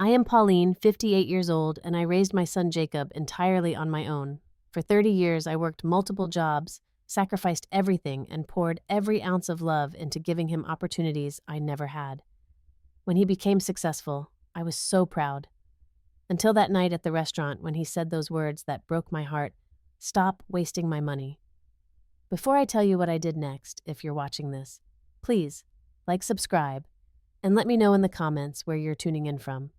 I am Pauline, 58 years old, and I raised my son Jacob entirely on my own. For 30 years, I worked multiple jobs, sacrificed everything, and poured every ounce of love into giving him opportunities I never had. When he became successful, I was so proud. Until that night at the restaurant when he said those words that broke my heart, "Stop wasting my money." Before I tell you what I did next, if you're watching this, please subscribe, and let me know in the comments where you're tuning in from.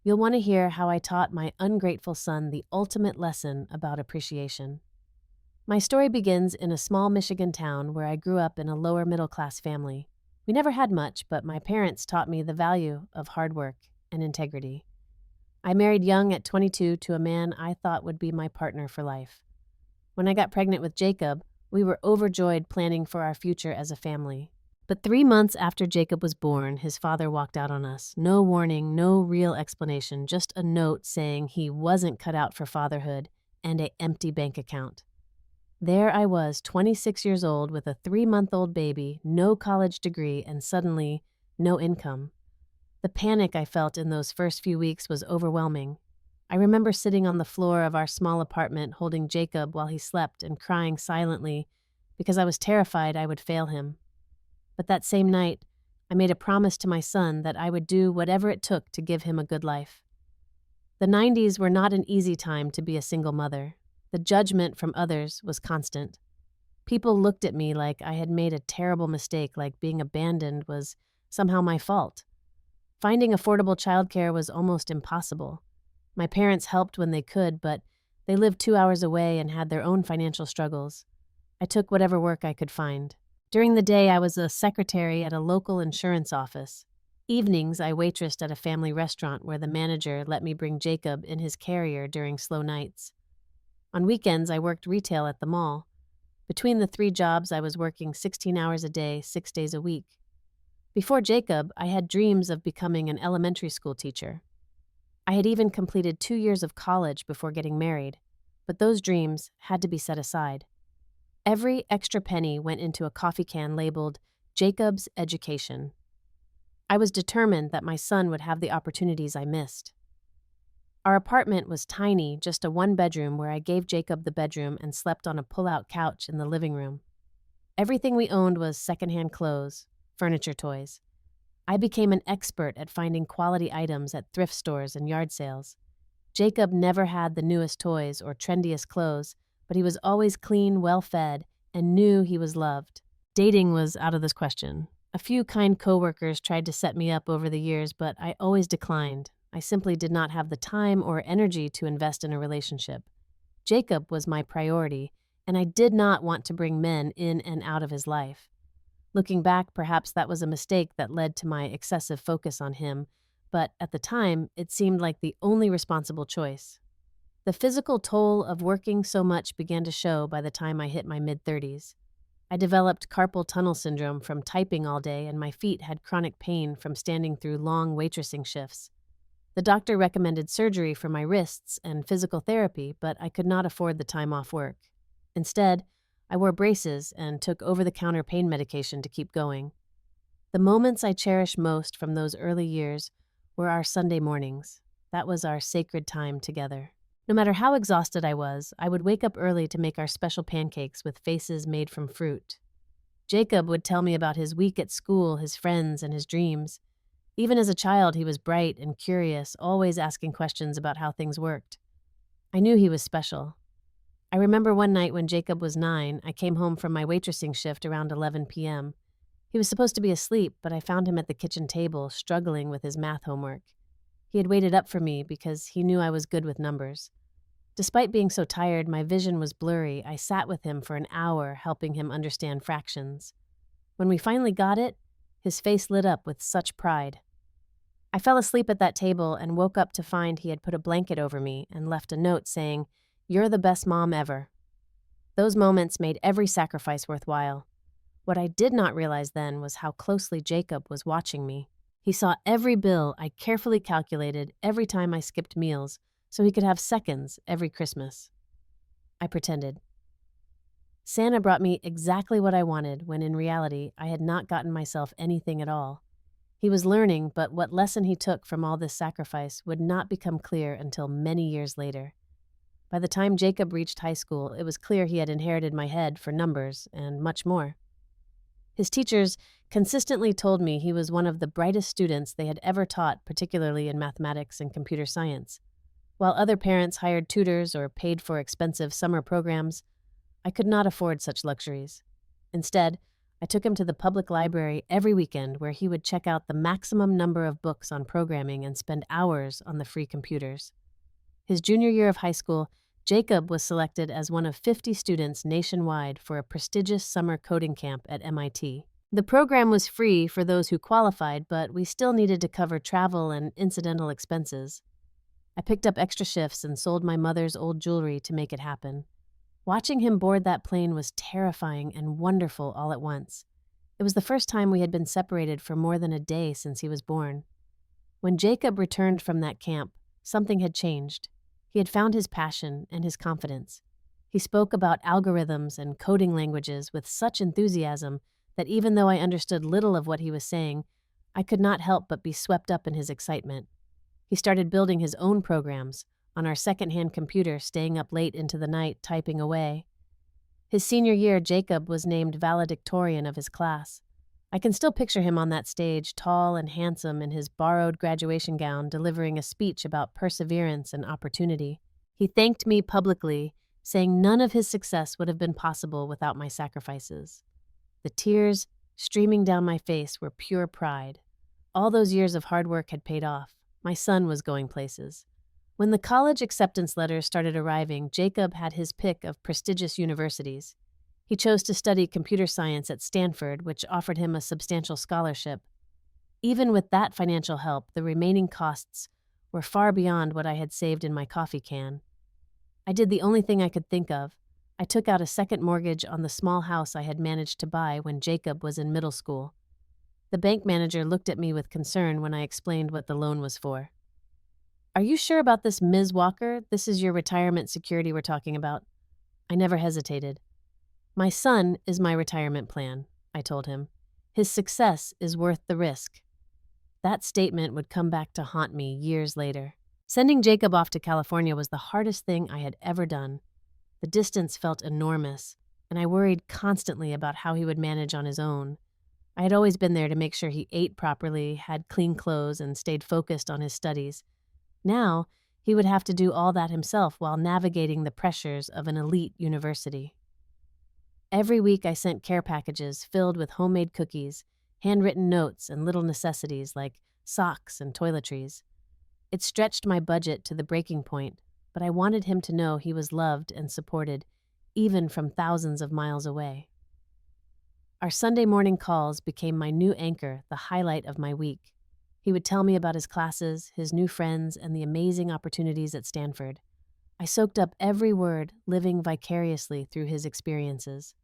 You'll want to hear how I taught my ungrateful son the ultimate lesson about appreciation. My story begins in a small Michigan town where I grew up in a lower middle-class family. We never had much, but my parents taught me the value of hard work and integrity. I married young at 22 to a man I thought would be my partner for life. When I got pregnant with Jacob, we were overjoyed planning for our future as a family. But 3 months after Jacob was born, his father walked out on us. No warning, no real explanation, just a note saying he wasn't cut out for fatherhood and an empty bank account. There I was, 26 years old, with a 3-month-old baby, no college degree, and suddenly, no income. The panic I felt in those first few weeks was overwhelming. I remember sitting on the floor of our small apartment holding Jacob while he slept and crying silently because I was terrified I would fail him. But that same night, I made a promise to my son that I would do whatever it took to give him a good life. The 90s were not an easy time to be a single mother. The judgment from others was constant. People looked at me like I had made a terrible mistake, like being abandoned was somehow my fault. Finding affordable childcare was almost impossible. My parents helped when they could, but they lived 2 hours away and had their own financial struggles. I took whatever work I could find. During the day, I was a secretary at a local insurance office. Evenings, I waitressed at a family restaurant where the manager let me bring Jacob in his carrier during slow nights. On weekends, I worked retail at the mall. Between the 3 jobs, I was working 16 hours a day, 6 days a week. Before Jacob, I had dreams of becoming an elementary school teacher. I had even completed 2 years of college before getting married, but those dreams had to be set aside. Every extra penny went into a coffee can labeled Jacob's Education. I was determined that my son would have the opportunities I missed. Our apartment was tiny, just a 1-bedroom where I gave Jacob the bedroom and slept on a pull-out couch in the living room. Everything we owned was secondhand clothes, furniture, toys. I became an expert at finding quality items at thrift stores and yard sales. Jacob never had the newest toys or trendiest clothes, but he was always clean, well-fed, and knew he was loved. Dating was out of this question. A few kind coworkers tried to set me up over the years, but I always declined. I simply did not have the time or energy to invest in a relationship. Jacob was my priority, and I did not want to bring men in and out of his life. Looking back, perhaps that was a mistake that led to my excessive focus on him, but at the time, it seemed like the only responsible choice. The physical toll of working so much began to show by the time I hit my mid-30s. I developed carpal tunnel syndrome from typing all day, and my feet had chronic pain from standing through long waitressing shifts. The doctor recommended surgery for my wrists and physical therapy, but I could not afford the time off work. Instead, I wore braces and took over-the-counter pain medication to keep going. The moments I cherish most from those early years were our Sunday mornings. That was our sacred time together. No matter how exhausted I was, I would wake up early to make our special pancakes with faces made from fruit. Jacob would tell me about his week at school, his friends, and his dreams. Even as a child, he was bright and curious, always asking questions about how things worked. I knew he was special. I remember one night when Jacob was 9, I came home from my waitressing shift around 11 p.m. He was supposed to be asleep, but I found him at the kitchen table, struggling with his math homework. He had waited up for me because he knew I was good with numbers. Despite being so tired, my vision was blurry. I sat with him for an hour, helping him understand fractions. When we finally got it, his face lit up with such pride. I fell asleep at that table and woke up to find he had put a blanket over me and left a note saying, "You're the best mom ever." Those moments made every sacrifice worthwhile. What I did not realize then was how closely Jacob was watching me. He saw every bill I carefully calculated every time I skipped meals, so he could have seconds every Christmas. I pretended. Santa brought me exactly what I wanted when in reality I had not gotten myself anything at all. He was learning, but what lesson he took from all this sacrifice would not become clear until many years later. By the time Jacob reached high school, it was clear he had inherited my head for numbers and much more. His teachers consistently told me he was one of the brightest students they had ever taught, particularly in mathematics and computer science. While other parents hired tutors or paid for expensive summer programs, I could not afford such luxuries. Instead, I took him to the public library every weekend where he would check out the maximum number of books on programming and spend hours on the free computers. His junior year of high school, Jacob was selected as one of 50 students nationwide for a prestigious summer coding camp at MIT. The program was free for those who qualified, but we still needed to cover travel and incidental expenses. I picked up extra shifts and sold my mother's old jewelry to make it happen. Watching him board that plane was terrifying and wonderful all at once. It was the first time we had been separated for more than a day since he was born. When Jacob returned from that camp, something had changed. He had found his passion and his confidence. He spoke about algorithms and coding languages with such enthusiasm that even though I understood little of what he was saying, I could not help but be swept up in his excitement. He started building his own programs on our second-hand computer, staying up late into the night typing away. His senior year, Jacob was named valedictorian of his class. I can still picture him on that stage, tall and handsome in his borrowed graduation gown, delivering a speech about perseverance and opportunity. He thanked me publicly, saying none of his success would have been possible without my sacrifices. The tears streaming down my face were pure pride. All those years of hard work had paid off. My son was going places. When the college acceptance letters started arriving, Jacob had his pick of prestigious universities. He chose to study computer science at Stanford, which offered him a substantial scholarship. Even with that financial help, the remaining costs were far beyond what I had saved in my coffee can. I did the only thing I could think of. I took out a second mortgage on the small house I had managed to buy when Jacob was in middle school. The bank manager looked at me with concern when I explained what the loan was for. "Are you sure about this, Ms. Walker? This is your retirement security we're talking about." I never hesitated. "My son is my retirement plan," I told him. "His success is worth the risk." That statement would come back to haunt me years later. Sending Jacob off to California was the hardest thing I had ever done. The distance felt enormous, and I worried constantly about how he would manage on his own. I had always been there to make sure he ate properly, had clean clothes, and stayed focused on his studies. Now, he would have to do all that himself while navigating the pressures of an elite university. Every week I sent care packages filled with homemade cookies, handwritten notes, and little necessities like socks and toiletries. It stretched my budget to the breaking point, but I wanted him to know he was loved and supported, even from thousands of miles away. Our Sunday morning calls became my new anchor, the highlight of my week. He would tell me about his classes, his new friends, and the amazing opportunities at Stanford. I soaked up every word, living vicariously through his experiences.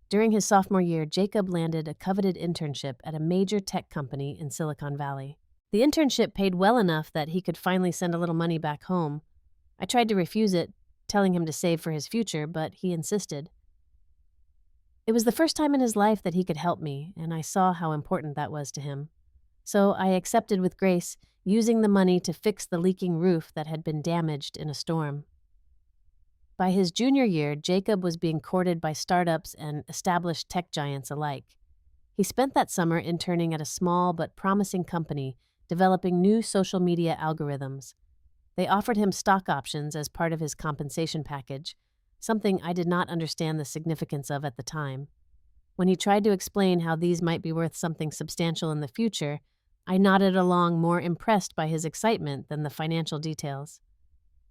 During his sophomore year, Jacob landed a coveted internship at a major tech company in Silicon Valley. The internship paid well enough that he could finally send a little money back home. I tried to refuse it, telling him to save for his future, but he insisted. It was the first time in his life that he could help me, and I saw how important that was to him. So I accepted with grace, using the money to fix the leaking roof that had been damaged in a storm. By his junior year, Jacob was being courted by startups and established tech giants alike. He spent that summer interning at a small but promising company, developing new social media algorithms. They offered him stock options as part of his compensation package, something I did not understand the significance of at the time. When he tried to explain how these might be worth something substantial in the future, I nodded along, more impressed by his excitement than the financial details.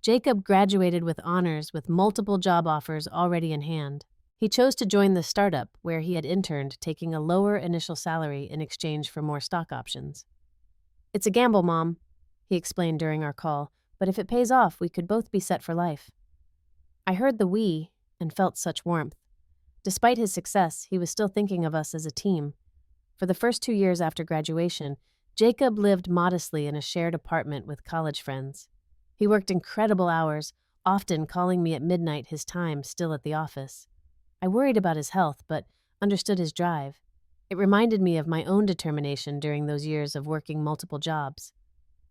Jacob graduated with honors with multiple job offers already in hand. He chose to join the startup where he had interned, taking a lower initial salary in exchange for more stock options. "It's a gamble, Mom," he explained during our call, "but if it pays off, we could both be set for life." I heard the "we" and felt such warmth. Despite his success, he was still thinking of us as a team. For the first 2 years after graduation, Jacob lived modestly in a shared apartment with college friends. He worked incredible hours, often calling me at midnight, his time still at the office. I worried about his health, but understood his drive. It reminded me of my own determination during those years of working multiple jobs.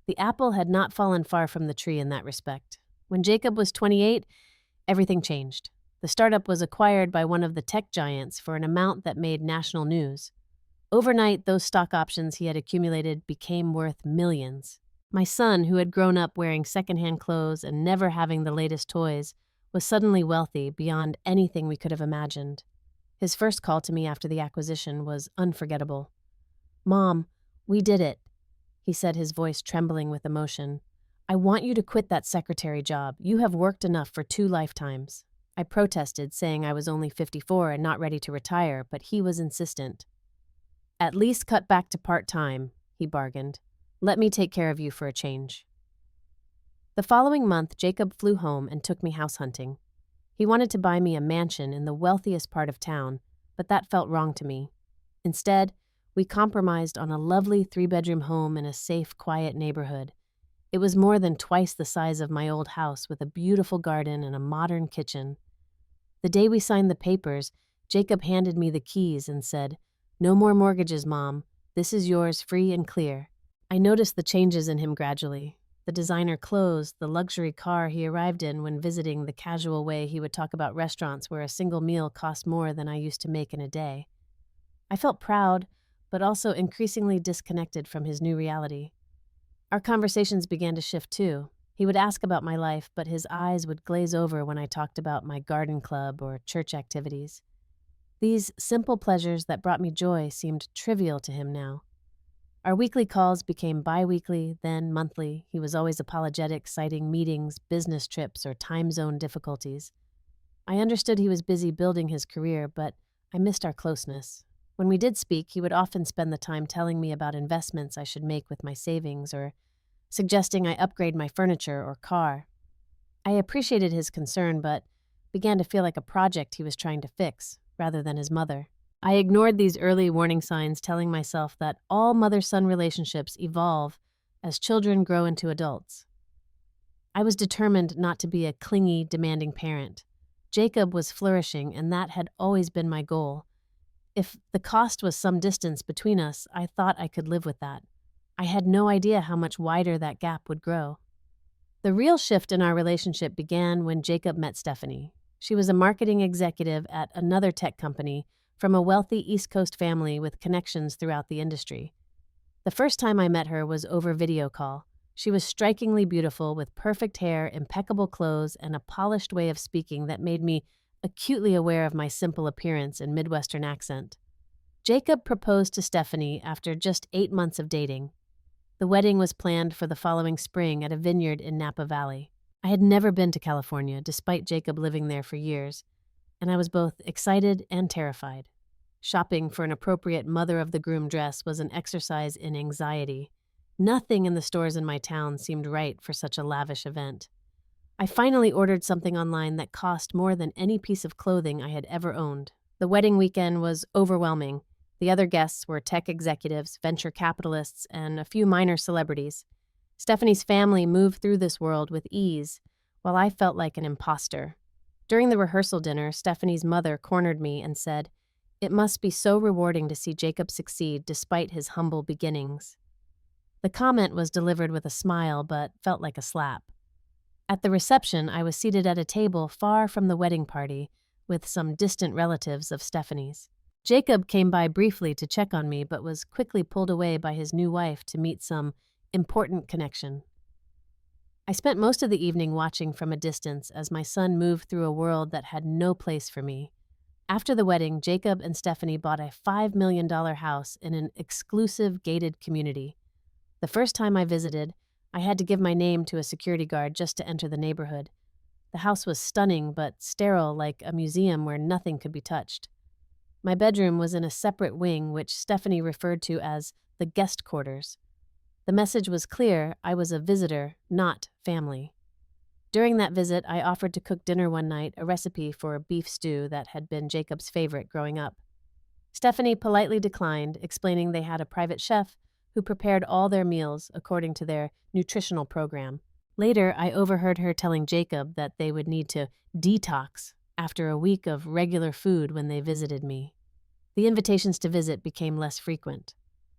The apple had not fallen far from the tree in that respect. When Jacob was 28, everything changed. The startup was acquired by one of the tech giants for an amount that made national news. Overnight, those stock options he had accumulated became worth millions. My son, who had grown up wearing secondhand clothes and never having the latest toys, was suddenly wealthy beyond anything we could have imagined. His first call to me after the acquisition was unforgettable. "Mom, we did it," he said, his voice trembling with emotion. "I want you to quit that secretary job. You have worked enough for 2 lifetimes." I protested, saying I was only 54 and not ready to retire, but he was insistent. "At least cut back to part-time," he bargained. "Let me take care of you for a change." The following month, Jacob flew home and took me house hunting. He wanted to buy me a mansion in the wealthiest part of town, but that felt wrong to me. Instead, we compromised on a lovely 3-bedroom home in a safe, quiet neighborhood. It was more than twice the size of my old house, with a beautiful garden and a modern kitchen. The day we signed the papers, Jacob handed me the keys and said, "No more mortgages, Mom. This is yours free and clear." I noticed the changes in him gradually. The designer clothes, the luxury car he arrived in when visiting, the casual way he would talk about restaurants where a single meal cost more than I used to make in a day. I felt proud, but also increasingly disconnected from his new reality. Our conversations began to shift too. He would ask about my life, but his eyes would glaze over when I talked about my garden club or church activities. These simple pleasures that brought me joy seemed trivial to him now. Our weekly calls became bi-weekly, then monthly. He was always apologetic, citing meetings, business trips, or time zone difficulties. I understood he was busy building his career, but I missed our closeness. When we did speak, he would often spend the time telling me about investments I should make with my savings or suggesting I upgrade my furniture or car. I appreciated his concern, but began to feel like a project he was trying to fix, rather than his mother. I ignored these early warning signs, telling myself that all mother-son relationships evolve as children grow into adults. I was determined not to be a clingy, demanding parent. Jacob was flourishing, and that had always been my goal. If the cost was some distance between us, I thought I could live with that. I had no idea how much wider that gap would grow. The real shift in our relationship began when Jacob met Stephanie. She was a marketing executive at another tech company from a wealthy East Coast family with connections throughout the industry. The first time I met her was over video call. She was strikingly beautiful with perfect hair, impeccable clothes, and a polished way of speaking that made me acutely aware of my simple appearance and Midwestern accent. Jacob proposed to Stephanie after just 8 months of dating. The wedding was planned for the following spring at a vineyard in Napa Valley. I had never been to California, despite Jacob living there for years, and I was both excited and terrified. Shopping for an appropriate mother-of-the-groom dress was an exercise in anxiety. Nothing in the stores in my town seemed right for such a lavish event. I finally ordered something online that cost more than any piece of clothing I had ever owned. The wedding weekend was overwhelming. The other guests were tech executives, venture capitalists, and a few minor celebrities. Stephanie's family moved through this world with ease, while I felt like an imposter. During the rehearsal dinner, Stephanie's mother cornered me and said, "It must be so rewarding to see Jacob succeed despite his humble beginnings." The comment was delivered with a smile, but felt like a slap. At the reception, I was seated at a table far from the wedding party with some distant relatives of Stephanie's. Jacob came by briefly to check on me, but was quickly pulled away by his new wife to meet some important connection. I spent most of the evening watching from a distance as my son moved through a world that had no place for me. After the wedding, Jacob and Stephanie bought a $5 million house in an exclusive gated community. The first time I visited, I had to give my name to a security guard just to enter the neighborhood. The house was stunning but sterile, like a museum where nothing could be touched. My bedroom was in a separate wing, which Stephanie referred to as the guest quarters. The message was clear: I was a visitor, not family. During that visit, I offered to cook dinner one night, a recipe for a beef stew that had been Jacob's favorite growing up. Stephanie politely declined, explaining they had a private chef who prepared all their meals according to their nutritional program. Later, I overheard her telling Jacob that they would need to detox after a week of regular food when they visited me. The invitations to visit became less frequent.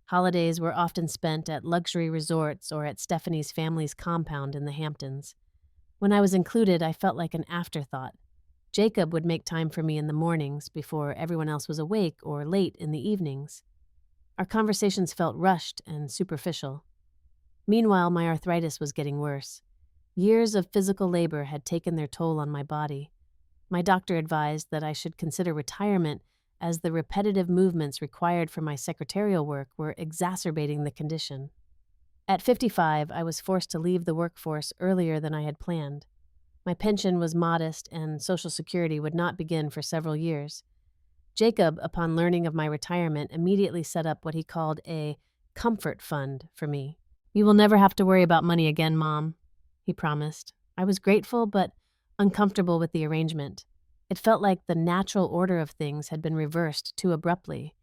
Holidays were often spent at luxury resorts or at Stephanie's family's compound in the Hamptons. When I was included, I felt like an afterthought. Jacob would make time for me in the mornings before everyone else was awake or late in the evenings. Our conversations felt rushed and superficial. Meanwhile, my arthritis was getting worse. Years of physical labor had taken their toll on my body. My doctor advised that I should consider retirement as the repetitive movements required for my secretarial work were exacerbating the condition. At 55, I was forced to leave the workforce earlier than I had planned. My pension was modest, and Social Security would not begin for several years. Jacob, upon learning of my retirement, immediately set up what he called a comfort fund for me. "You will never have to worry about money again, Mom," he promised. I was grateful but uncomfortable with the arrangement. It felt like the natural order of things had been reversed too abruptly.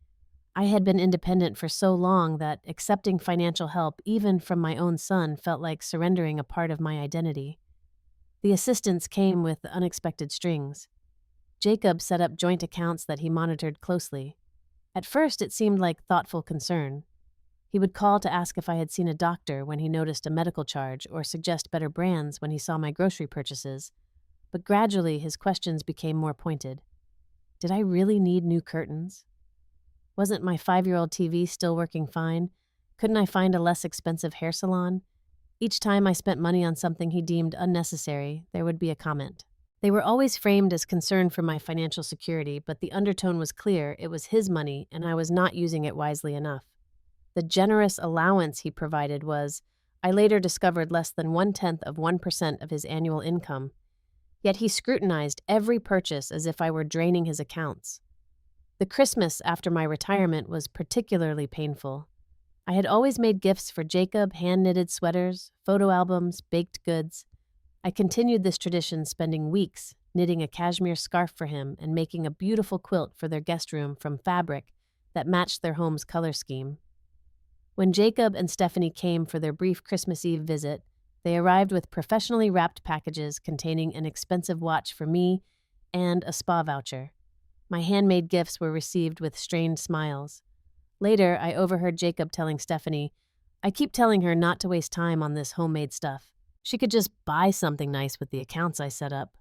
I had been independent for so long that accepting financial help, even from my own son, felt like surrendering a part of my identity. The assistance came with unexpected strings. Jacob set up joint accounts that he monitored closely. At first, it seemed like thoughtful concern. He would call to ask if I had seen a doctor when he noticed a medical charge or suggest better brands when he saw my grocery purchases. But gradually, his questions became more pointed. Did I really need new curtains? Wasn't my 5-year-old TV still working fine? Couldn't I find a less expensive hair salon? Each time I spent money on something he deemed unnecessary, there would be a comment. They were always framed as concern for my financial security, but the undertone was clear: it was his money, and I was not using it wisely enough. The generous allowance he provided was, I later discovered, less than 0.1% of his annual income. Yet he scrutinized every purchase as if I were draining his accounts. The Christmas after my retirement was particularly painful. I had always made gifts for Jacob: hand-knitted sweaters, photo albums, baked goods. I continued this tradition, spending weeks knitting a cashmere scarf for him and making a beautiful quilt for their guest room from fabric that matched their home's color scheme. When Jacob and Stephanie came for their brief Christmas Eve visit, they arrived with professionally wrapped packages containing an expensive watch for me and a spa voucher. My handmade gifts were received with strained smiles. Later, I overheard Jacob telling Stephanie, "I keep telling her not to waste time on this homemade stuff. She could just buy something nice with the accounts I set up."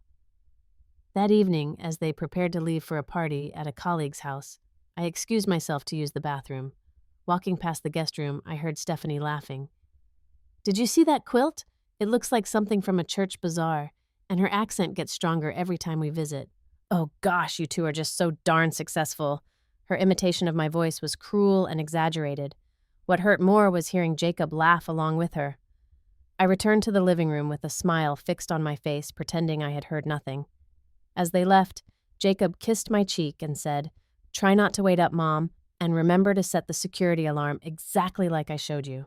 That evening, as they prepared to leave for a party at a colleague's house, I excused myself to use the bathroom. Walking past the guest room, I heard Stephanie laughing. "Did you see that quilt? It looks like something from a church bazaar," and her accent gets stronger every time we visit. "Oh gosh, you two are just so darn successful." Her imitation of my voice was cruel and exaggerated. What hurt more was hearing Jacob laugh along with her. I returned to the living room with a smile fixed on my face, pretending I had heard nothing. As they left, Jacob kissed my cheek and said, "Try not to wait up, Mom, and remember to set the security alarm exactly like I showed you."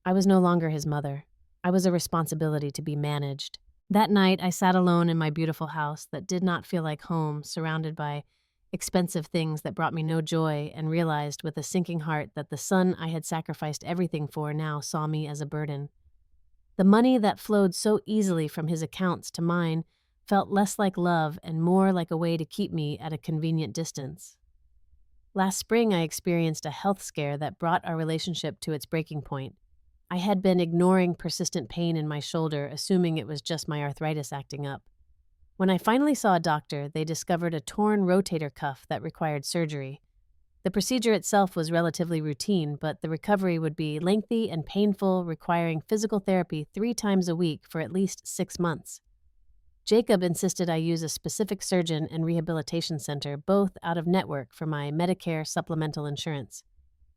I was no longer his mother. I was a responsibility to be managed. That night, I sat alone in my beautiful house that did not feel like home, surrounded by expensive things that brought me no joy, and realized with a sinking heart that the son I had sacrificed everything for now saw me as a burden. The money that flowed so easily from his accounts to mine felt less like love and more like a way to keep me at a convenient distance. Last spring, I experienced a health scare that brought our relationship to its breaking point. I had been ignoring persistent pain in my shoulder, assuming it was just my arthritis acting up. When I finally saw a doctor, they discovered a torn rotator cuff that required surgery. The procedure itself was relatively routine, but the recovery would be lengthy and painful, requiring physical therapy 3 times a week for at least 6 months. Jacob insisted I use a specific surgeon and rehabilitation center, both out of network, for my Medicare supplemental insurance.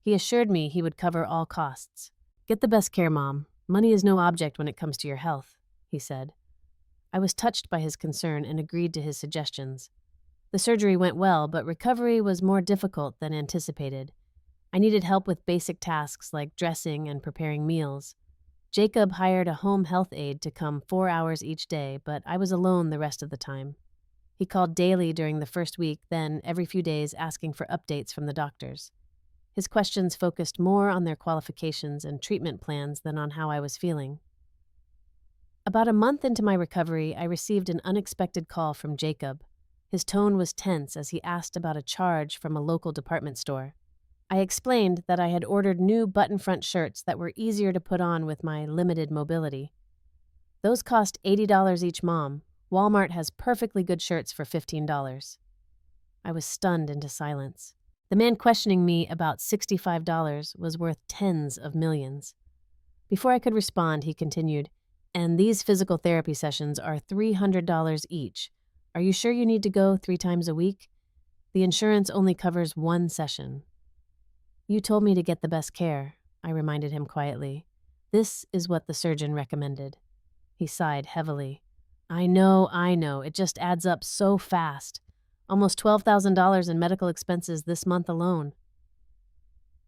He assured me he would cover all costs. "Get the best care, Mom. Money is no object when it comes to your health," he said. I was touched by his concern and agreed to his suggestions. The surgery went well, but recovery was more difficult than anticipated. I needed help with basic tasks like dressing and preparing meals. Jacob hired a home health aide to come 4 hours each day, but I was alone the rest of the time. He called daily during the first week, then every few days asking for updates from the doctors. His questions focused more on their qualifications and treatment plans than on how I was feeling. About a month into my recovery, I received an unexpected call from Jacob. His tone was tense as he asked about a charge from a local department store. I explained that I had ordered new button-front shirts that were easier to put on with my limited mobility. Those cost $80 each, Mom. Walmart has perfectly good shirts for $15. I was stunned into silence. The man questioning me about $65 was worth tens of millions. Before I could respond, he continued, "And these physical therapy sessions are $300 each. Are you sure you need to go 3 times a week? The insurance only covers 1 session." "You told me to get the best care," I reminded him quietly. "This is what the surgeon recommended." He sighed heavily. I know. It just adds up so fast. Almost $12,000 in medical expenses this month alone."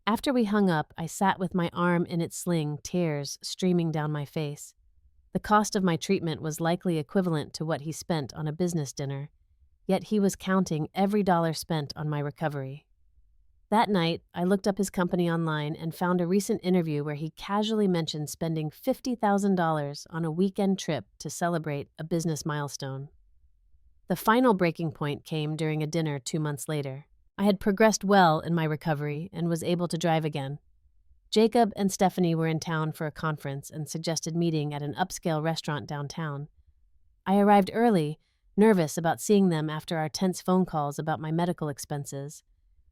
After we hung up, I sat with my arm in its sling, tears streaming down my face. The cost of my treatment was likely equivalent to what he spent on a business dinner, yet he was counting every dollar spent on my recovery. That night, I looked up his company online and found a recent interview where he casually mentioned spending $50,000 on a weekend trip to celebrate a business milestone. The final breaking point came during a dinner 2 months later. I had progressed well in my recovery and was able to drive again. Jacob and Stephanie were in town for a conference and suggested meeting at an upscale restaurant downtown. I arrived early, nervous about seeing them after our tense phone calls about my medical expenses.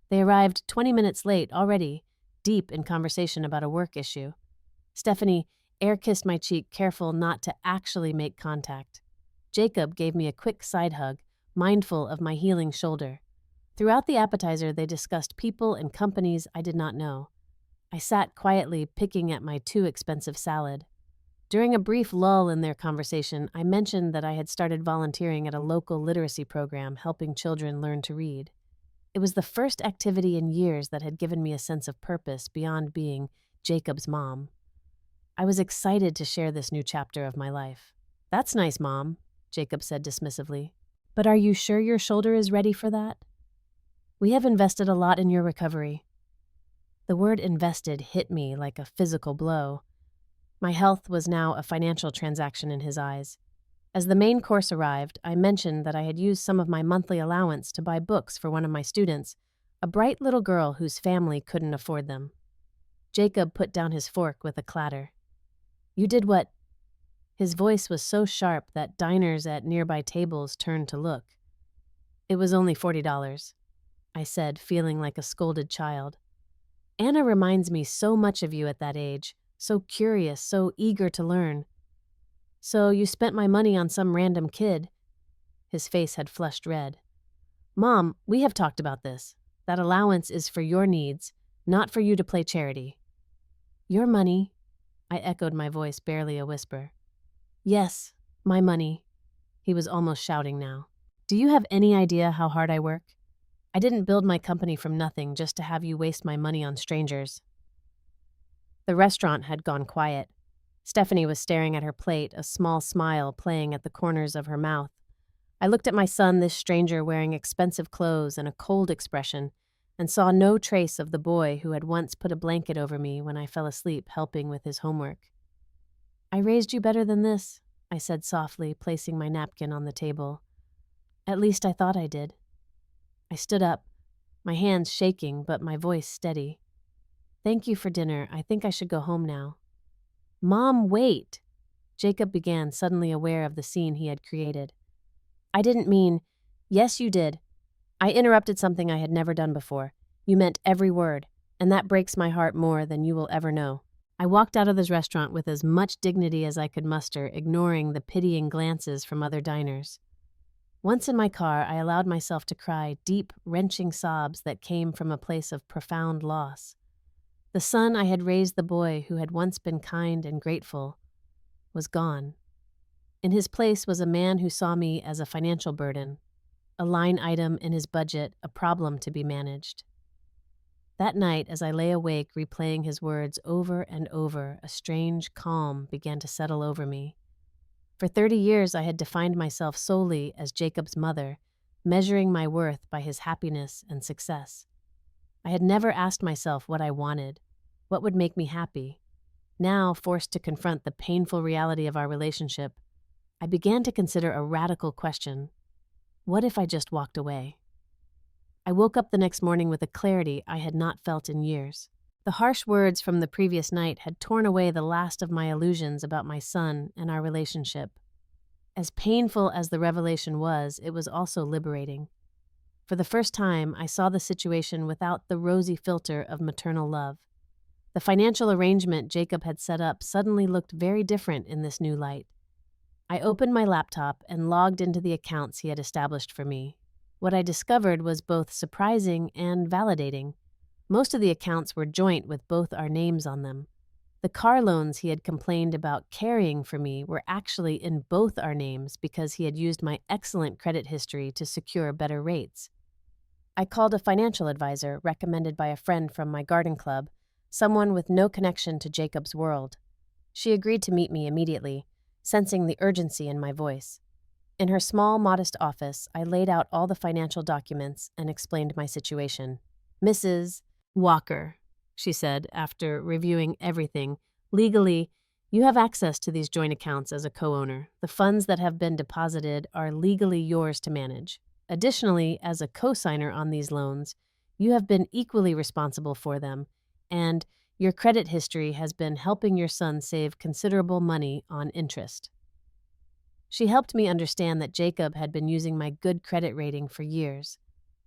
They arrived 20 minutes late already, deep in conversation about a work issue. Stephanie air-kissed my cheek, careful not to actually make contact. Jacob gave me a quick side hug, mindful of my healing shoulder. Throughout the appetizer, they discussed people and companies I did not know. I sat quietly, picking at my too expensive salad. During a brief lull in their conversation, I mentioned that I had started volunteering at a local literacy program helping children learn to read. It was the first activity in years that had given me a sense of purpose beyond being Jacob's mom. I was excited to share this new chapter of my life. "That's nice, Mom," Jacob said dismissively. "But are you sure your shoulder is ready for that? We have invested a lot in your recovery." The word invested hit me like a physical blow. My health was now a financial transaction in his eyes. As the main course arrived, I mentioned that I had used some of my monthly allowance to buy books for one of my students, a bright little girl whose family couldn't afford them. Jacob put down his fork with a clatter. "You did what?" His voice was so sharp that diners at nearby tables turned to look. "It was only $40, I said, feeling like a scolded child. "Anna reminds me so much of you at that age, so curious, so eager to learn." "So you spent my money on some random kid?" His face had flushed red. "Mom, we have talked about this. That allowance is for your needs, not for you to play charity." "Your money?" I echoed, my voice barely a whisper. "Yes, my money." He was almost shouting now. "Do you have any idea how hard I work? I didn't build my company from nothing just to have you waste my money on strangers." The restaurant had gone quiet. Stephanie was staring at her plate, a small smile playing at the corners of her mouth. I looked at my son, this stranger wearing expensive clothes and a cold expression, and saw no trace of the boy who had once put a blanket over me when I fell asleep helping with his homework. "I raised you better than this," I said softly, placing my napkin on the table. "At least I thought I did." I stood up, my hands shaking but my voice steady. "Thank you for dinner. I think I should go home now." "Mom, wait!" Jacob began, suddenly aware of the scene he had created. "I didn't mean—" "Yes, you did. I interrupted something I had never done before. You meant every word, and that breaks my heart more than you will ever know." I walked out of this restaurant with as much dignity as I could muster, ignoring the pitying glances from other diners. Once in my car, I allowed myself to cry deep, wrenching sobs that came from a place of profound loss. The son I had raised, the boy who had once been kind and grateful, was gone. In his place was a man who saw me as a financial burden, a line item in his budget, a problem to be managed. That night, as I lay awake replaying his words over and over, a strange calm began to settle over me. For 30 years, I had defined myself solely as Jacob's mother, measuring my worth by his happiness and success. I had never asked myself what I wanted, what would make me happy. Now, forced to confront the painful reality of our relationship, I began to consider a radical question. What if I just walked away? I woke up the next morning with a clarity I had not felt in years. The harsh words from the previous night had torn away the last of my illusions about my son and our relationship. As painful as the revelation was, it was also liberating. For the first time, I saw the situation without the rosy filter of maternal love. The financial arrangement Jacob had set up suddenly looked very different in this new light. I opened my laptop and logged into the accounts he had established for me. What I discovered was both surprising and validating. Most of the accounts were joint with both our names on them. The car loans he had complained about carrying for me were actually in both our names because he had used my excellent credit history to secure better rates. I called a financial advisor recommended by a friend from my garden club, someone with no connection to Jacob's world. She agreed to meet me immediately, sensing the urgency in my voice. In her small, modest office, I laid out all the financial documents and explained my situation. "Mrs. Walker," she said, after reviewing everything, "legally, you have access to these joint accounts as a co-owner. The funds that have been deposited are legally yours to manage. Additionally, as a co-signer on these loans, you have been equally responsible for them, and your credit history has been helping your son save considerable money on interest." She helped me understand that Jacob had been using my good credit rating for years.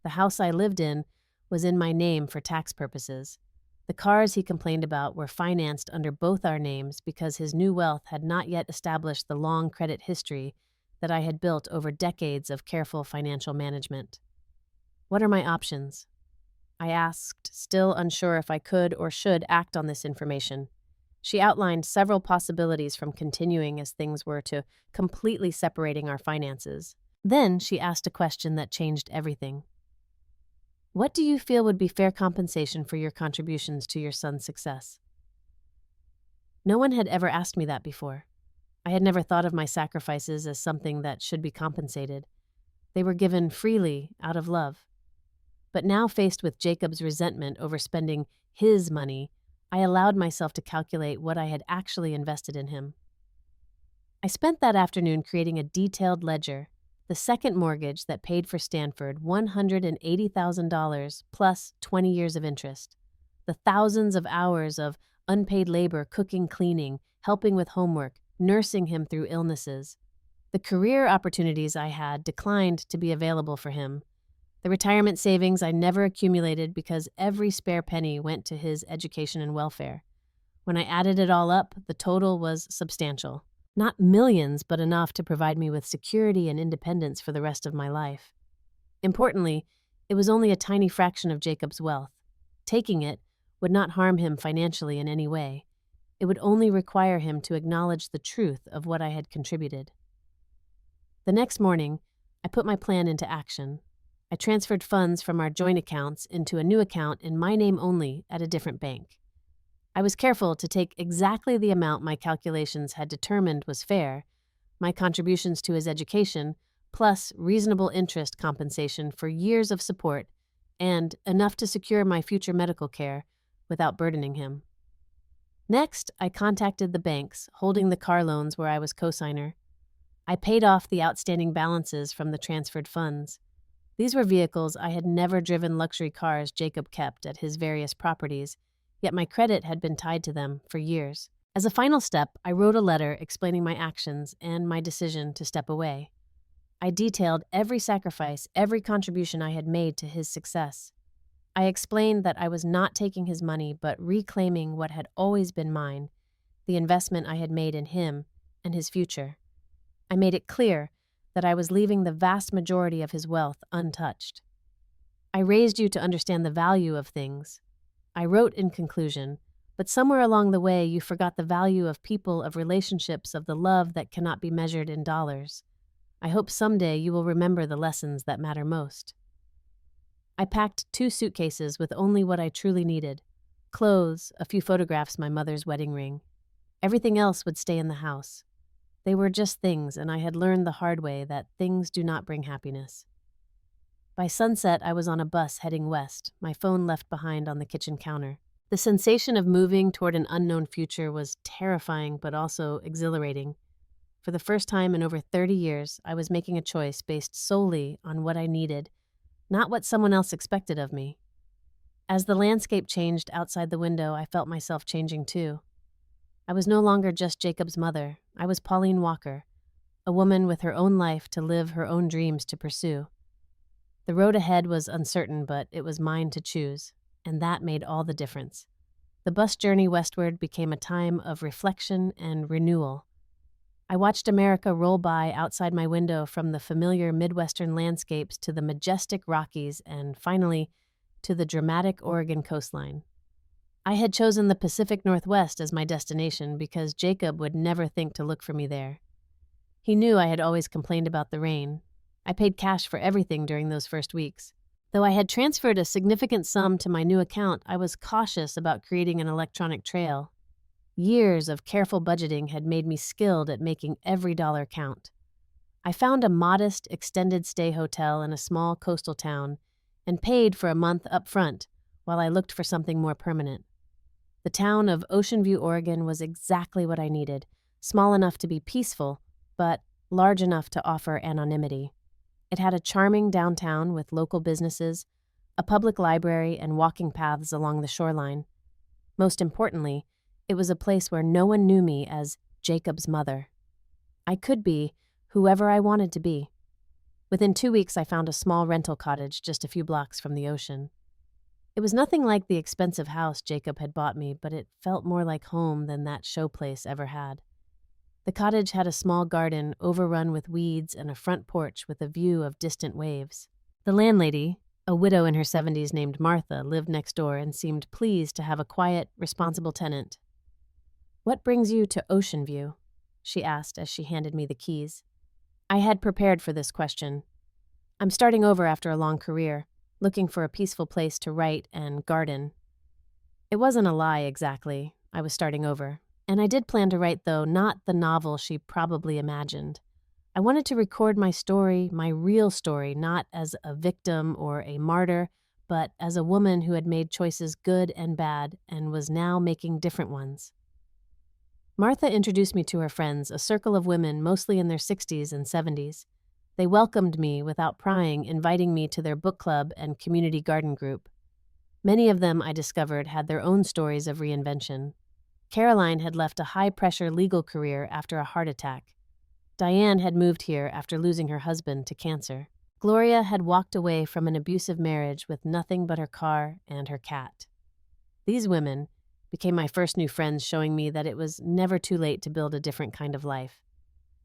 The house I lived in was in my name for tax purposes. The cars he complained about were financed under both our names because his new wealth had not yet established the long credit history that I had built over decades of careful financial management. "What are my options?" I asked, still unsure if I could or should act on this information. She outlined several possibilities, from continuing as things were to completely separating our finances. Then she asked a question that changed everything. "What do you feel would be fair compensation for your contributions to your son's success?" No one had ever asked me that before. I had never thought of my sacrifices as something that should be compensated. They were given freely, out of love. But now, faced with Jacob's resentment over spending his money, I allowed myself to calculate what I had actually invested in him. I spent that afternoon creating a detailed ledger, the second mortgage that paid for Stanford $180,000 plus 20 years of interest, the thousands of hours of unpaid labor cooking, cleaning, helping with homework, nursing him through illnesses. The career opportunities I had declined to be available for him. The retirement savings I never accumulated because every spare penny went to his education and welfare. When I added it all up, the total was substantial. Not millions, but enough to provide me with security and independence for the rest of my life. Importantly, it was only a tiny fraction of Jacob's wealth. Taking it would not harm him financially in any way. It would only require him to acknowledge the truth of what I had contributed. The next morning, I put my plan into action. I transferred funds from our joint accounts into a new account in my name only at a different bank. I was careful to take exactly the amount my calculations had determined was fair, my contributions to his education, plus reasonable interest compensation for years of support, and enough to secure my future medical care without burdening him. Next, I contacted the banks holding the car loans where I was co-signer. I paid off the outstanding balances from the transferred funds. These were vehicles I had never driven, luxury cars Jacob kept at his various properties, yet my credit had been tied to them for years. As a final step, I wrote a letter explaining my actions and my decision to step away. I detailed every sacrifice, every contribution I had made to his success. I explained that I was not taking his money but reclaiming what had always been mine, the investment I had made in him and his future. I made it clear that I was leaving the vast majority of his wealth untouched. "I raised you to understand the value of things," I wrote in conclusion, "but somewhere along the way you forgot the value of people, of relationships, of the love that cannot be measured in dollars. I hope someday you will remember the lessons that matter most." I packed 2 suitcases with only what I truly needed: clothes, a few photographs, my mother's wedding ring. Everything else would stay in the house. They were just things, and I had learned the hard way that things do not bring happiness. By sunset, I was on a bus heading west, my phone left behind on the kitchen counter. The sensation of moving toward an unknown future was terrifying but also exhilarating. For the first time in over 30 years, I was making a choice based solely on what I needed, not what someone else expected of me. As the landscape changed outside the window, I felt myself changing too. I was no longer just Jacob's mother. I was Pauline Walker, a woman with her own life to live, her own dreams to pursue. The road ahead was uncertain, but it was mine to choose, and that made all the difference. The bus journey westward became a time of reflection and renewal. I watched America roll by outside my window, from the familiar Midwestern landscapes to the majestic Rockies and, finally, to the dramatic Oregon coastline. I had chosen the Pacific Northwest as my destination because Jacob would never think to look for me there. He knew I had always complained about the rain. I paid cash for everything during those first weeks. Though I had transferred a significant sum to my new account, I was cautious about creating an electronic trail. Years of careful budgeting had made me skilled at making every dollar count. I found a modest, extended-stay hotel in a small coastal town and paid for a month up front while I looked for something more permanent. The town of Ocean View, Oregon was exactly what I needed, small enough to be peaceful, but large enough to offer anonymity. It had a charming downtown with local businesses, a public library, and walking paths along the shoreline. Most importantly, it was a place where no one knew me as Jacob's mother. I could be whoever I wanted to be. Within 2 weeks, I found a small rental cottage just a few blocks from the ocean. It was nothing like the expensive house Jacob had bought me, but it felt more like home than that showplace ever had. The cottage had a small garden overrun with weeds and a front porch with a view of distant waves. The landlady, a widow in her 70s named Martha, lived next door and seemed pleased to have a quiet, responsible tenant. "What brings you to Ocean View?" she asked as she handed me the keys. I had prepared for this question. I'm starting over after a long career, looking for a peaceful place to write and garden. It wasn't a lie exactly. I was starting over. And I did plan to write, though, not the novel she probably imagined. I wanted to record my story, my real story, not as a victim or a martyr, but as a woman who had made choices good and bad and was now making different ones. Martha introduced me to her friends, a circle of women mostly in their 60s and 70s. They welcomed me without prying, inviting me to their book club and community garden group. Many of them, I discovered, had their own stories of reinvention. Caroline had left a high-pressure legal career after a heart attack. Diane had moved here after losing her husband to cancer. Gloria had walked away from an abusive marriage with nothing but her car and her cat. These women became my first new friends, showing me that it was never too late to build a different kind of life.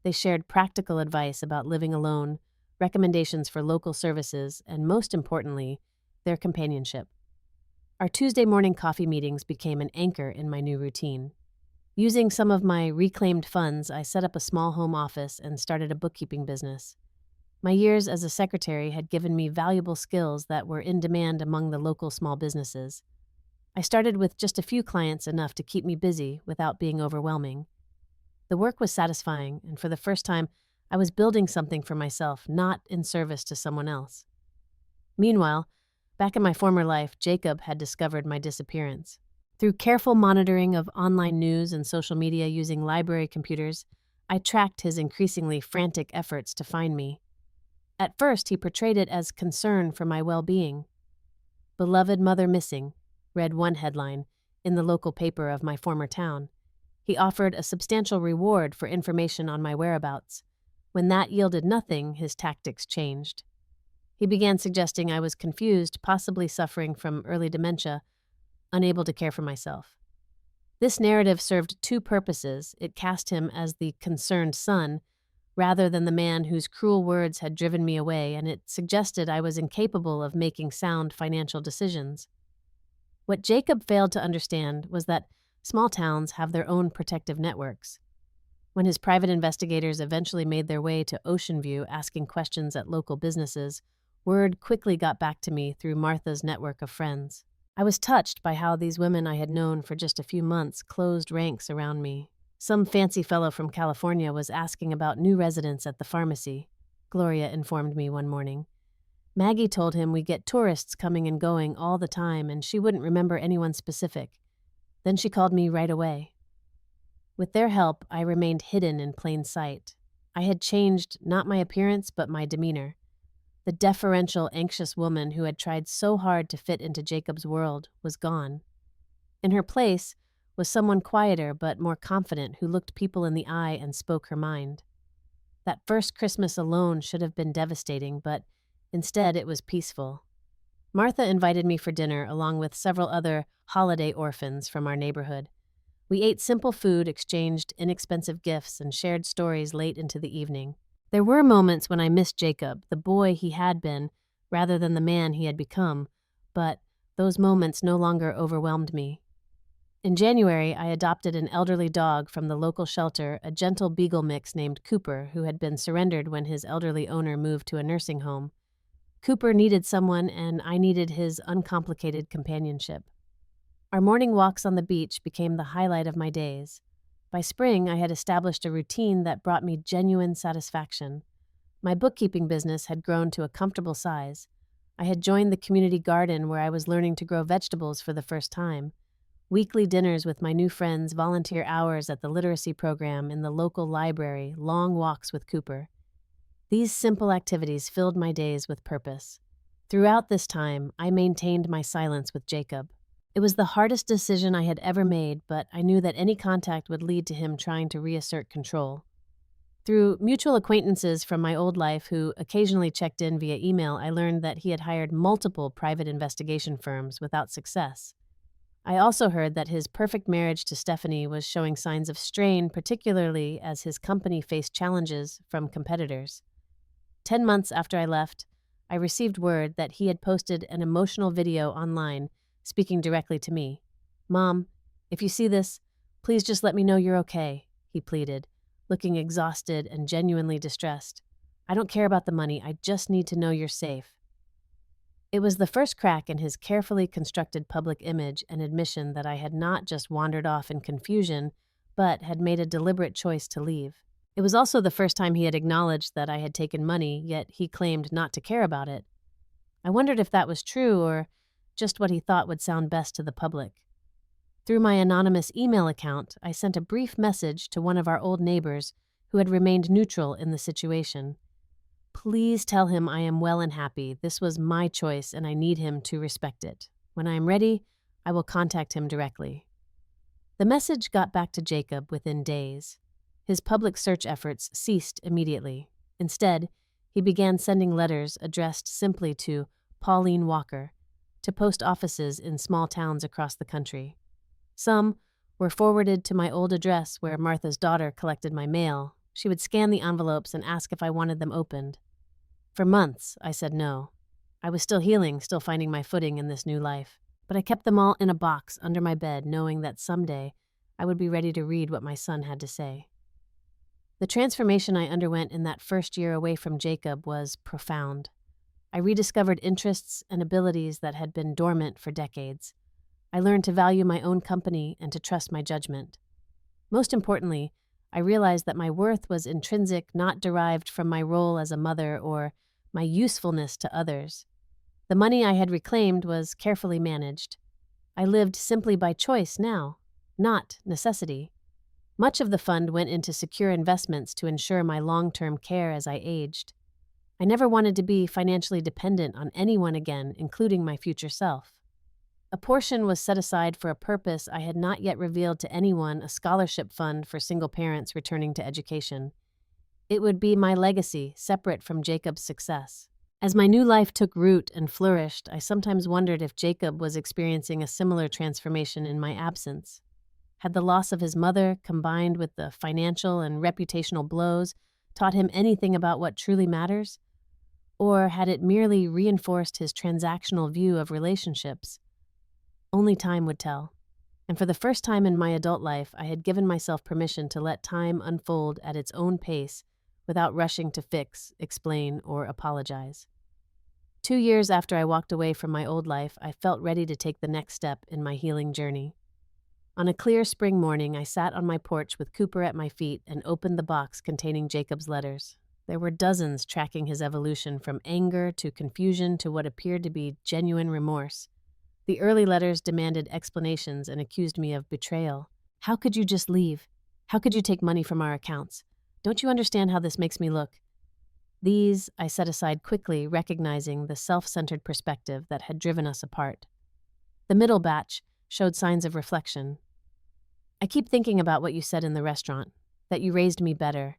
They shared practical advice about living alone, recommendations for local services, and most importantly, their companionship. Our Tuesday morning coffee meetings became an anchor in my new routine. Using some of my reclaimed funds, I set up a small home office and started a bookkeeping business. My years as a secretary had given me valuable skills that were in demand among the local small businesses. I started with just a few clients, enough to keep me busy without being overwhelming. The work was satisfying, and for the first time, I was building something for myself, not in service to someone else. Meanwhile, back in my former life, Jacob had discovered my disappearance. Through careful monitoring of online news and social media using library computers, I tracked his increasingly frantic efforts to find me. At first, he portrayed it as concern for my well-being. "Beloved mother missing," read one headline in the local paper of my former town. He offered a substantial reward for information on my whereabouts. When that yielded nothing, his tactics changed. He began suggesting I was confused, possibly suffering from early dementia, unable to care for myself. This narrative served two purposes. It cast him as the concerned son, rather than the man whose cruel words had driven me away, and it suggested I was incapable of making sound financial decisions. What Jacob failed to understand was that small towns have their own protective networks. When his private investigators eventually made their way to Ocean View asking questions at local businesses, word quickly got back to me through Martha's network of friends. I was touched by how these women I had known for just a few months closed ranks around me. Some fancy fellow from California was asking about new residents at the pharmacy, Gloria informed me one morning. Maggie told him we get tourists coming and going all the time, and she wouldn't remember anyone specific. Then she called me right away. With their help, I remained hidden in plain sight. I had changed not my appearance, but my demeanor. The deferential, anxious woman who had tried so hard to fit into Jacob's world was gone. In her place was someone quieter but more confident who looked people in the eye and spoke her mind. That first Christmas alone should have been devastating, but instead it was peaceful. Martha invited me for dinner along with several other holiday orphans from our neighborhood. We ate simple food, exchanged inexpensive gifts, and shared stories late into the evening. There were moments when I missed Jacob, the boy he had been, rather than the man he had become, but those moments no longer overwhelmed me. In January, I adopted an elderly dog from the local shelter, a gentle beagle mix named Cooper, who had been surrendered when his elderly owner moved to a nursing home. Cooper needed someone, and I needed his uncomplicated companionship. Our morning walks on the beach became the highlight of my days. By spring, I had established a routine that brought me genuine satisfaction. My bookkeeping business had grown to a comfortable size. I had joined the community garden where I was learning to grow vegetables for the first time. Weekly dinners with my new friends, volunteer hours at the literacy program in the local library, long walks with Cooper. These simple activities filled my days with purpose. Throughout this time, I maintained my silence with Jacob. It was the hardest decision I had ever made, but I knew that any contact would lead to him trying to reassert control. Through mutual acquaintances from my old life who occasionally checked in via email, I learned that he had hired multiple private investigation firms without success. I also heard that his perfect marriage to Stephanie was showing signs of strain, particularly as his company faced challenges from competitors. 10 months after I left, I received word that he had posted an emotional video online speaking directly to me. "Mom, if you see this, please just let me know you're okay," he pleaded, looking exhausted and genuinely distressed. "I don't care about the money, I just need to know you're safe." It was the first crack in his carefully constructed public image and admission that I had not just wandered off in confusion, but had made a deliberate choice to leave. It was also the first time he had acknowledged that I had taken money, yet he claimed not to care about it. I wondered if that was true or just what he thought would sound best to the public. Through my anonymous email account, I sent a brief message to one of our old neighbors who had remained neutral in the situation. "Please tell him I am well and happy. This was my choice and I need him to respect it. When I am ready, I will contact him directly." The message got back to Jacob within days. His public search efforts ceased immediately. Instead, he began sending letters addressed simply to Pauline Walker, to post offices in small towns across the country. Some were forwarded to my old address where Martha's daughter collected my mail. She would scan the envelopes and ask if I wanted them opened. For months, I said no. I was still healing, still finding my footing in this new life. But I kept them all in a box under my bed, knowing that someday I would be ready to read what my son had to say. The transformation I underwent in that first year away from Jacob was profound. I rediscovered interests and abilities that had been dormant for decades. I learned to value my own company and to trust my judgment. Most importantly, I realized that my worth was intrinsic, not derived from my role as a mother or my usefulness to others. The money I had reclaimed was carefully managed. I lived simply by choice now, not necessity. Much of the fund went into secure investments to ensure my long-term care as I aged. I never wanted to be financially dependent on anyone again, including my future self. A portion was set aside for a purpose I had not yet revealed to anyone, a scholarship fund for single parents returning to education. It would be my legacy, separate from Jacob's success. As my new life took root and flourished, I sometimes wondered if Jacob was experiencing a similar transformation in my absence. Had the loss of his mother, combined with the financial and reputational blows, taught him anything about what truly matters? Or had it merely reinforced his transactional view of relationships? Only time would tell. And for the first time in my adult life, I had given myself permission to let time unfold at its own pace without rushing to fix, explain, or apologize. 2 years after I walked away from my old life, I felt ready to take the next step in my healing journey. On a clear spring morning, I sat on my porch with Cooper at my feet and opened the box containing Jacob's letters. There were dozens tracking his evolution from anger to confusion to what appeared to be genuine remorse. The early letters demanded explanations and accused me of betrayal. "How could you just leave? How could you take money from our accounts? Don't you understand how this makes me look? These I set aside quickly, recognizing the self-centered perspective that had driven us apart. The middle batch showed signs of reflection. I keep thinking about what you said in the restaurant, that you raised me better.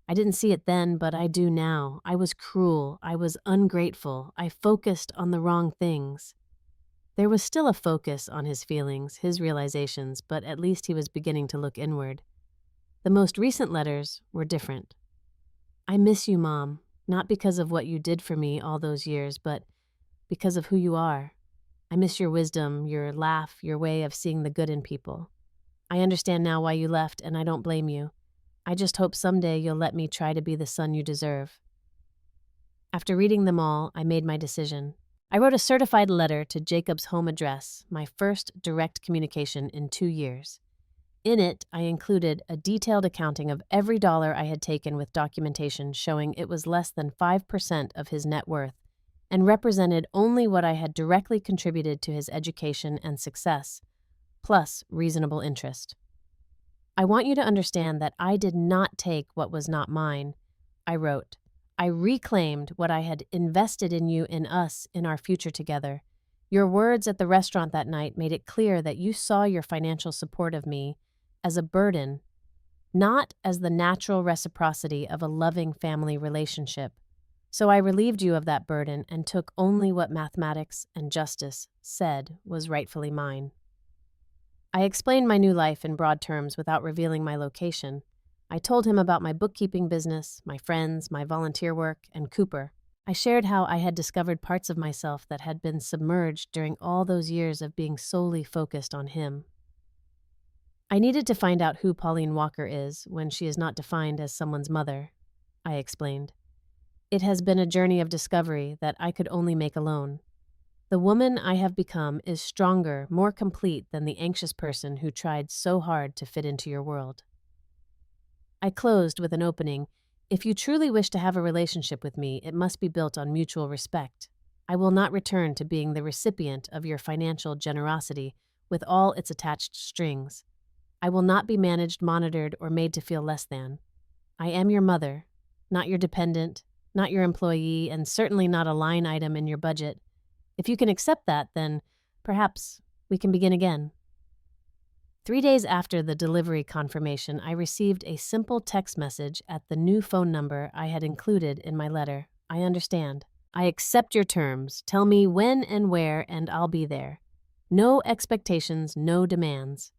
I didn't see it then, but I do now. I was cruel. I was ungrateful. I focused on the wrong things. There was still a focus on his feelings, his realizations, but at least he was beginning to look inward. The most recent letters were different. I miss you, Mom, not because of what you did for me all those years, but because of who you are. I miss your wisdom, your laugh, your way of seeing the good in people. I understand now why you left, and I don't blame you. I just hope someday you'll let me try to be the son you deserve. After reading them all, I made my decision. I wrote a certified letter to Jacob's home address, my first direct communication in 2 years. In it, I included a detailed accounting of every dollar I had taken with documentation showing it was less than 5% of his net worth and represented only what I had directly contributed to his education and success, plus reasonable interest. I want you to understand that I did not take what was not mine, I wrote. I reclaimed what I had invested in you, in us, in our future together. Your words at the restaurant that night made it clear that you saw your financial support of me as a burden, not as the natural reciprocity of a loving family relationship. So I relieved you of that burden and took only what mathematics and justice said was rightfully mine. I explained my new life in broad terms without revealing my location. I told him about my bookkeeping business, my friends, my volunteer work, and Cooper. I shared how I had discovered parts of myself that had been submerged during all those years of being solely focused on him. I needed to find out who Pauline Walker is when she is not defined as someone's mother, I explained. It has been a journey of discovery that I could only make alone. The woman I have become is stronger, more complete than the anxious person who tried so hard to fit into your world. I closed with an opening. If you truly wish to have a relationship with me, it must be built on mutual respect. I will not return to being the recipient of your financial generosity with all its attached strings. I will not be managed, monitored, or made to feel less than. I am your mother, not your dependent, not your employee, and certainly not a line item in your budget. If you can accept that, then perhaps we can begin again. 3 days after the delivery confirmation, I received a simple text message at the new phone number I had included in my letter. I understand. I accept your terms. Tell me when and where, and I'll be there. No expectations, no demands.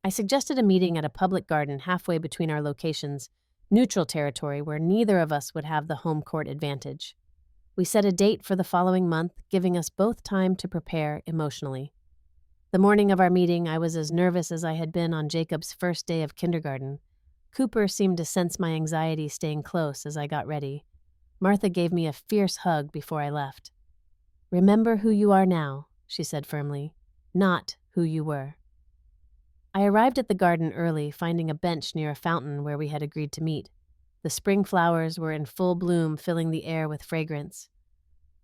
I suggested a meeting at a public garden halfway between our locations, neutral territory where neither of us would have the home court advantage. We set a date for the following month, giving us both time to prepare emotionally. The morning of our meeting, I was as nervous as I had been on Jacob's first day of kindergarten. Cooper seemed to sense my anxiety staying close as I got ready. Martha gave me a fierce hug before I left. Remember who you are now, she said firmly, not who you were. I arrived at the garden early, finding a bench near a fountain where we had agreed to meet. The spring flowers were in full bloom, filling the air with fragrance.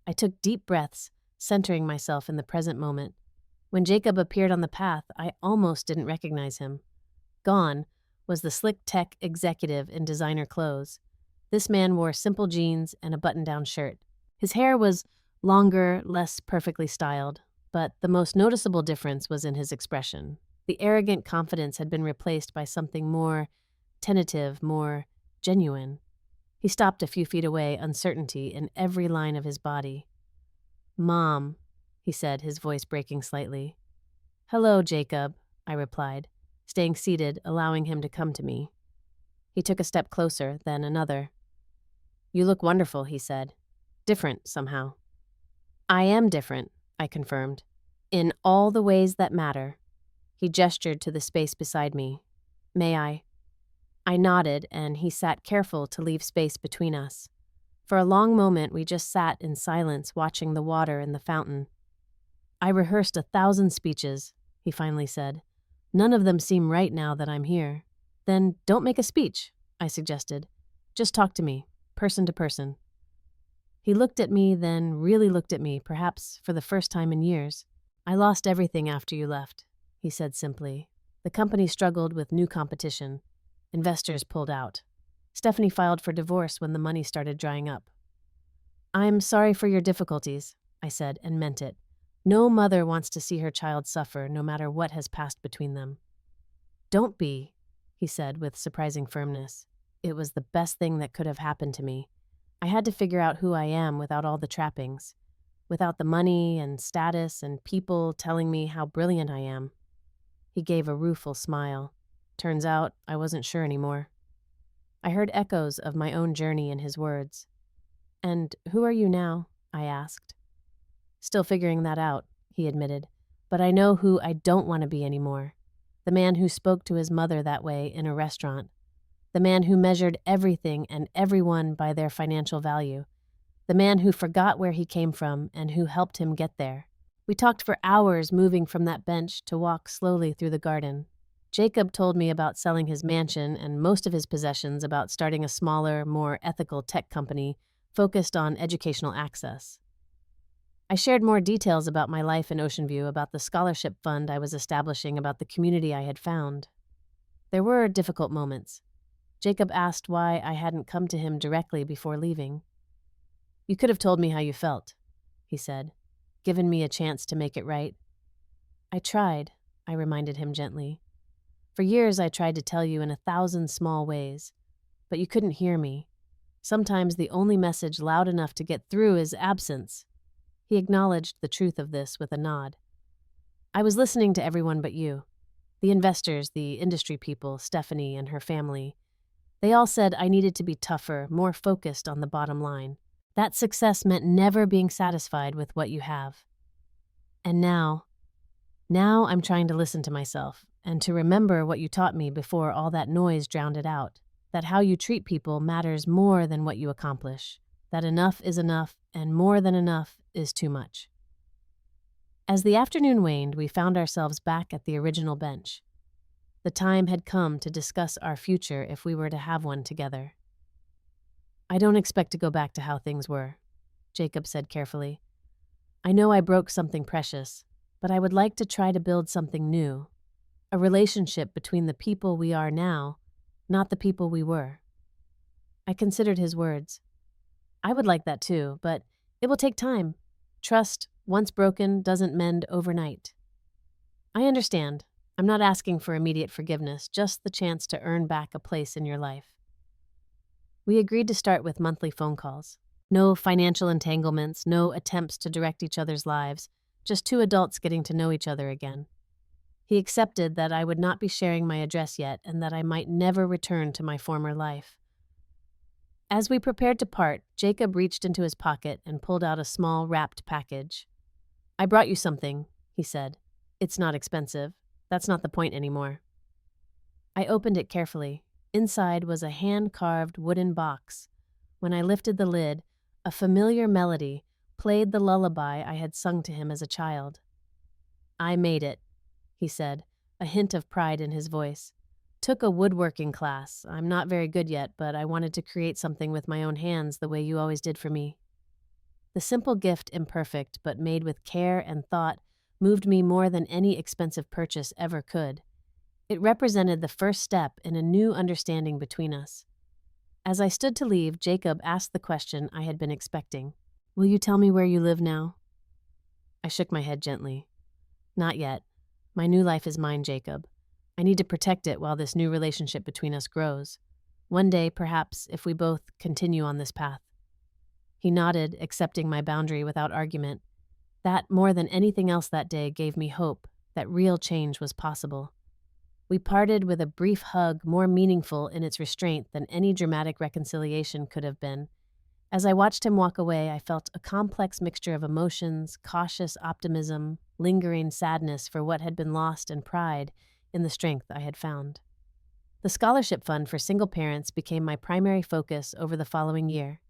I took deep breaths, centering myself in the present moment. When Jacob appeared on the path, I almost didn't recognize him. Gone was the slick tech executive in designer clothes. This man wore simple jeans and a button-down shirt. His hair was longer, less perfectly styled, but the most noticeable difference was in his expression. The arrogant confidence had been replaced by something more tentative, more genuine. He stopped a few feet away, uncertainty in every line of his body. Mom, he said, his voice breaking slightly. Hello, Jacob, I replied, staying seated, allowing him to come to me. He took a step closer, then another. You look wonderful, he said. Different, somehow. I am different, I confirmed. In all the ways that matter. He gestured to the space beside me. May I? I nodded, and he sat careful to leave space between us. For a long moment, we just sat in silence, watching the water in the fountain. I rehearsed 1,000 speeches, he finally said. None of them seem right now that I'm here. Then don't make a speech, I suggested. Just talk to me, person to person. He looked at me, then really looked at me, perhaps for the first time in years. I lost everything after you left, he said simply. The company struggled with new competition. Investors pulled out. Stephanie filed for divorce when the money started drying up. "I'm sorry for your difficulties," I said, and meant it. No mother wants to see her child suffer, no matter what has passed between them. "Don't be," he said with surprising firmness. It was the best thing that could have happened to me. I had to figure out who I am without all the trappings, without the money and status and people telling me how brilliant I am. He gave a rueful smile. Turns out I wasn't sure anymore. I heard echoes of my own journey in his words. "And who are you now?" I asked. "Still figuring that out," he admitted. "But I know who I don't want to be anymore. The man who spoke to his mother that way in a restaurant. The man who measured everything and everyone by their financial value. The man who forgot where he came from and who helped him get there." We talked for hours, moving from that bench to walk slowly through the garden. Jacob told me about selling his mansion and most of his possessions, about starting a smaller, more ethical tech company focused on educational access. I shared more details about my life in Ocean View, about the scholarship fund I was establishing, about the community I had found. There were difficult moments. Jacob asked why I hadn't come to him directly before leaving. "You could have told me how you felt," he said, "given me a chance to make it right." "I tried," I reminded him gently. "For years I tried to tell you in 1,000 small ways, but you couldn't hear me. Sometimes the only message loud enough to get through is absence." He acknowledged the truth of this with a nod. "I was listening to everyone but you. The investors, the industry people, Stephanie and her family. They all said I needed to be tougher, more focused on the bottom line. That success meant never being satisfied with what you have. And now I'm trying to listen to myself and to remember what you taught me before all that noise drowned it out, that how you treat people matters more than what you accomplish, that enough is enough and more than enough is too much." As the afternoon waned, we found ourselves back at the original bench. The time had come to discuss our future if we were to have one together. "I don't expect to go back to how things were," Jacob said carefully. "I know I broke something precious, but I would like to try to build something new, a relationship between the people we are now, not the people we were." I considered his words. "I would like that too, but it will take time. Trust, once broken, doesn't mend overnight." "I understand. I'm not asking for immediate forgiveness, just the chance to earn back a place in your life." We agreed to start with monthly phone calls. No financial entanglements, no attempts to direct each other's lives, just two adults getting to know each other again. He accepted that I would not be sharing my address yet and that I might never return to my former life. As we prepared to part, Jacob reached into his pocket and pulled out a small wrapped package. "I brought you something," he said. "It's not expensive. That's not the point anymore." I opened it carefully. Inside was a hand-carved wooden box. When I lifted the lid, a familiar melody played the lullaby I had sung to him as a child. "I made it," he said, a hint of pride in his voice. "Took a woodworking class. I'm not very good yet, but I wanted to create something with my own hands the way you always did for me." The simple gift, imperfect but made with care and thought, moved me more than any expensive purchase ever could. It represented the first step in a new understanding between us. As I stood to leave, Jacob asked the question I had been expecting. "Will you tell me where you live now?" I shook my head gently. "Not yet. My new life is mine, Jacob. I need to protect it while this new relationship between us grows. One day, perhaps, if we both continue on this path." He nodded, accepting my boundary without argument. That, more than anything else that day, gave me hope that real change was possible. We parted with a brief hug more meaningful in its restraint than any dramatic reconciliation could have been. As I watched him walk away, I felt a complex mixture of emotions, cautious optimism, lingering sadness for what had been lost, and pride in the strength I had found. The scholarship fund for single parents became my primary focus over the following year.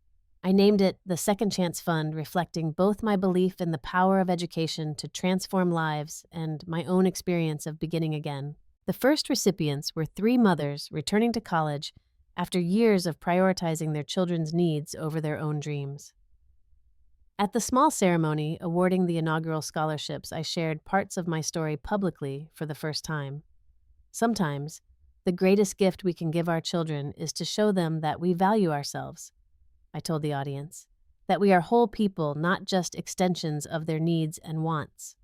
I named it the Second Chance Fund, reflecting both my belief in the power of education to transform lives and my own experience of beginning again. The first recipients were 3 mothers returning to college after years of prioritizing their children's needs over their own dreams. At the small ceremony awarding the inaugural scholarships, I shared parts of my story publicly for the first time. Sometimes, the greatest gift we can give our children is to show them that we value ourselves, I told the audience, that we are whole people, not just extensions of their needs and wants.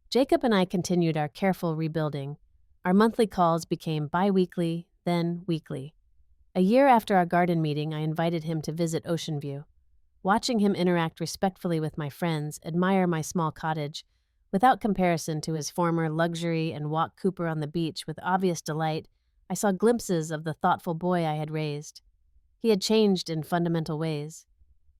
Jacob and I continued our careful rebuilding. Our monthly calls became bi-weekly, then weekly. A year after our garden meeting, I invited him to visit Ocean View. Watching him interact respectfully with my friends, admire my small cottage, without comparison to his former luxury, and walk Cooper on the beach with obvious delight, I saw glimpses of the thoughtful boy I had raised. He had changed in fundamental ways.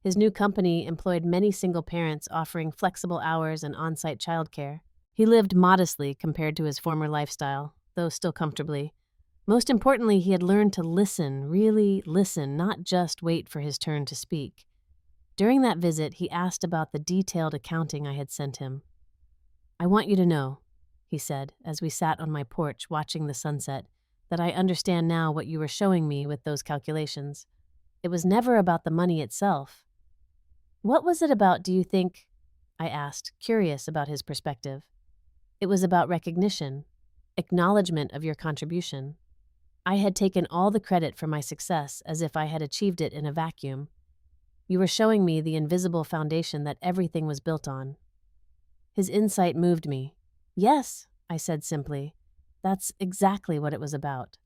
His new company employed many single parents, offering flexible hours and on-site childcare. He lived modestly compared to his former lifestyle, though still comfortably. Most importantly, he had learned to listen, really listen, not just wait for his turn to speak. During that visit, he asked about the detailed accounting I had sent him. "I want you to know," he said, as we sat on my porch watching the sunset, "that I understand now what you were showing me with those calculations. It was never about the money itself." "What was it about, do you think?" I asked, curious about his perspective. "It was about recognition, acknowledgement of your contribution. I had taken all the credit for my success as if I had achieved it in a vacuum. You were showing me the invisible foundation that everything was built on." His insight moved me. "Yes," I said simply. "That's exactly what it was about."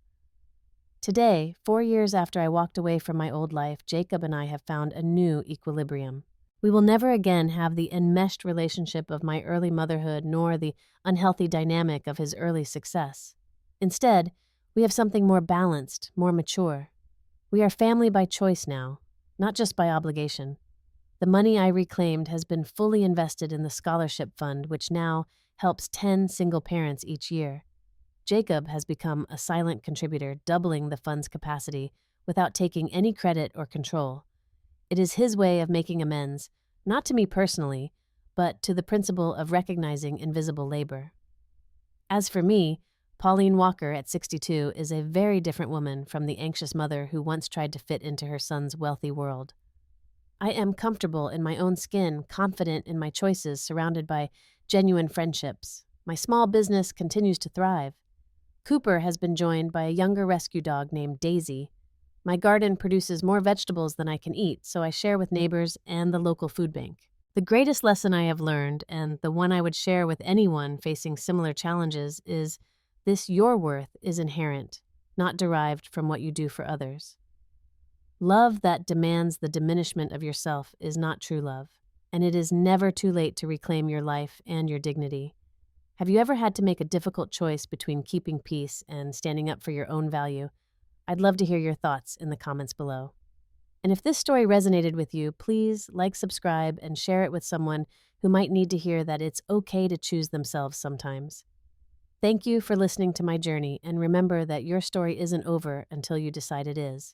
Today, 4 years after I walked away from my old life, Jacob and I have found a new equilibrium. We will never again have the enmeshed relationship of my early motherhood nor the unhealthy dynamic of his early success. Instead, we have something more balanced, more mature. We are family by choice now, not just by obligation. The money I reclaimed has been fully invested in the scholarship fund, which now helps 10 single parents each year. Jacob has become a silent contributor, doubling the fund's capacity without taking any credit or control. It is his way of making amends, not to me personally, but to the principle of recognizing invisible labor. As for me, Pauline Walker at 62 is a very different woman from the anxious mother who once tried to fit into her son's wealthy world. I am comfortable in my own skin, confident in my choices, surrounded by genuine friendships. My small business continues to thrive. Cooper has been joined by a younger rescue dog named Daisy. My garden produces more vegetables than I can eat, so I share with neighbors and the local food bank. The greatest lesson I have learned, and the one I would share with anyone facing similar challenges, is this: your worth is inherent, not derived from what you do for others. Love that demands the diminishment of yourself is not true love, and it is never too late to reclaim your life and your dignity. Have you ever had to make a difficult choice between keeping peace and standing up for your own value? I'd love to hear your thoughts in the comments below. And if this story resonated with you, please like, subscribe, and share it with someone who might need to hear that it's okay to choose themselves sometimes. Thank you for listening to my journey, and remember that your story isn't over until you decide it is.